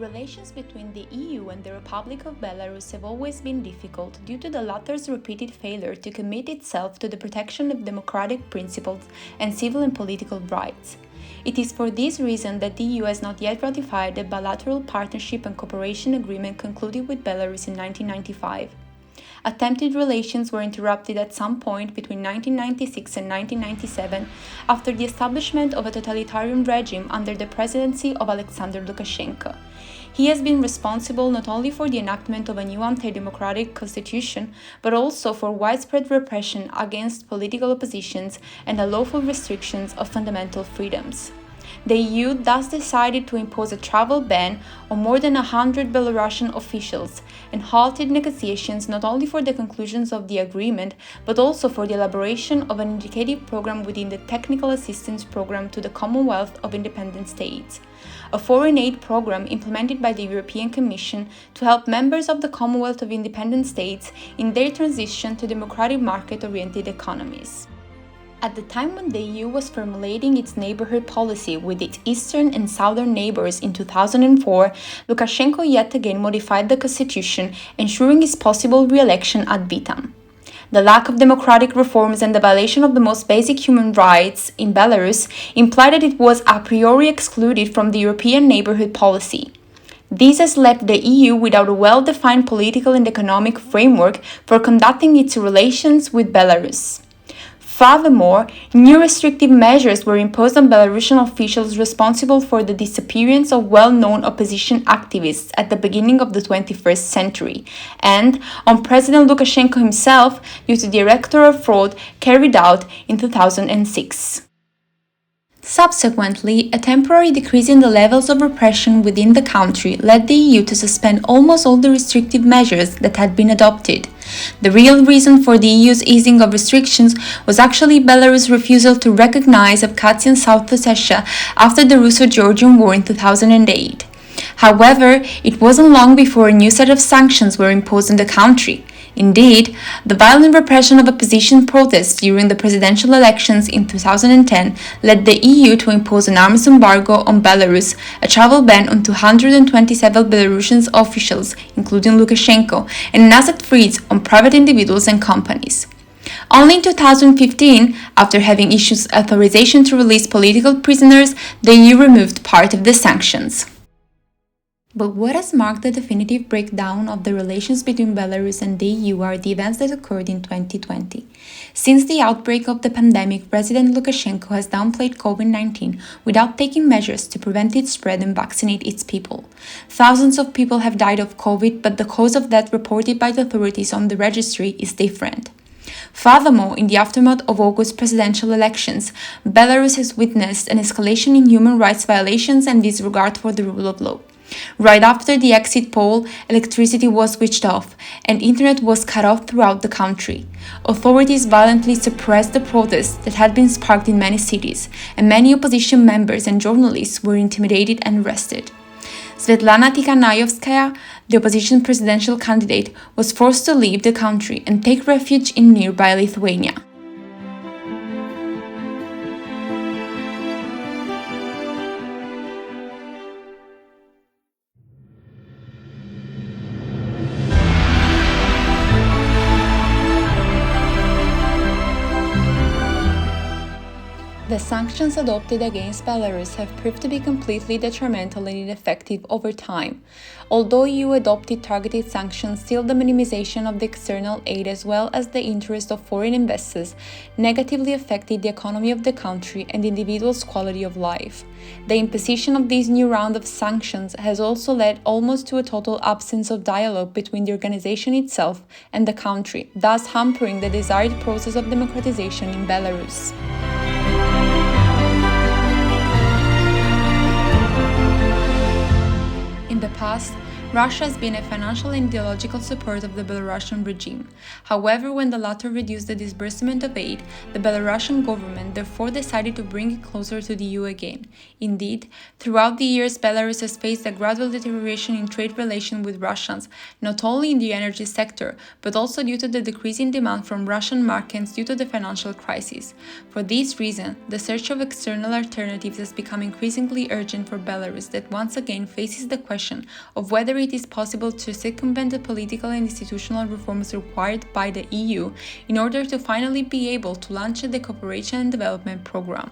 Relations between the EU and the Republic of Belarus have always been difficult due to the latter's repeated failure to commit itself to the protection of democratic principles and civil and political rights. It is for this reason that the EU has not yet ratified the bilateral partnership and cooperation agreement concluded with Belarus in 1995. Attempted relations were interrupted at some point between 1996 and 1997 after the establishment of a totalitarian regime under the presidency of Alexander Lukashenko. He has been responsible not only for the enactment of a new anti-democratic constitution, but also for widespread repression against political oppositions and unlawful restrictions of fundamental freedoms. The EU thus decided to impose a travel ban on more than 100 Belarusian officials and halted negotiations not only for the conclusions of the agreement, but also for the elaboration of an indicative program within the Technical Assistance Program to the Commonwealth of Independent States, a foreign aid program implemented by the European Commission to help members of the Commonwealth of Independent States in their transition to democratic market-oriented economies. At the time when the EU was formulating its neighborhood policy with its eastern and southern neighbors in 2004, Lukashenko yet again modified the constitution, ensuring his possible re-election ad vitam. The lack of democratic reforms and the violation of the most basic human rights in Belarus implied that it was a priori excluded from the European neighborhood policy. This has left the EU without a well-defined political and economic framework for conducting its relations with Belarus. Furthermore, new restrictive measures were imposed on Belarusian officials responsible for the disappearance of well-known opposition activists at the beginning of the 21st century, and on President Lukashenko himself due to the electoral fraud carried out in 2006. Subsequently, a temporary decrease in the levels of repression within the country led the EU to suspend almost all the restrictive measures that had been adopted. The real reason for the EU's easing of restrictions was actually Belarus' refusal to recognize Abkhazia and South Ossetia after the Russo-Georgian War in 2008. However, it wasn't long before a new set of sanctions were imposed on the country. Indeed, the violent repression of opposition protests during the presidential elections in 2010 led the EU to impose an arms embargo on Belarus, a travel ban on 227 Belarusian officials, including Lukashenko, and an asset freeze on private individuals and companies. Only in 2015, after having issued authorization to release political prisoners, the EU removed part of the sanctions. But what has marked the definitive breakdown of the relations between Belarus and the EU are the events that occurred in 2020. Since the outbreak of the pandemic, President Lukashenko has downplayed COVID-19 without taking measures to prevent its spread and vaccinate its people. Thousands of people have died of COVID, but the cause of death reported by the authorities on the registry is different. Furthermore, in the aftermath of August presidential elections, Belarus has witnessed an escalation in human rights violations and disregard for the rule of law. Right after the exit poll, electricity was switched off and internet was cut off throughout the country. Authorities violently suppressed the protests that had been sparked in many cities, and many opposition members and journalists were intimidated and arrested. Svetlana Tikhanovskaya, the opposition presidential candidate, was forced to leave the country and take refuge in nearby Lithuania. The sanctions adopted against Belarus have proved to be completely detrimental and ineffective over time. Although EU adopted targeted sanctions, still the minimization of the external aid as well as the interest of foreign investors negatively affected the economy of the country and individuals' quality of life. The imposition of this new round of sanctions has also led almost to a total absence of dialogue between the organization itself and the country, thus hampering the desired process of democratization in Belarus. In the past, Russia has been a financial and ideological support of the Belarusian regime. However, when the latter reduced the disbursement of aid, the Belarusian government therefore decided to bring it closer to the EU again. Indeed, throughout the years, Belarus has faced a gradual deterioration in trade relations with Russians, not only in the energy sector, but also due to the decrease in demand from Russian markets due to the financial crisis. For this reason, the search of external alternatives has become increasingly urgent for Belarus, that once again faces the question of whether it is possible to circumvent the political and institutional reforms required by the EU in order to finally be able to launch the Cooperation and Development Program.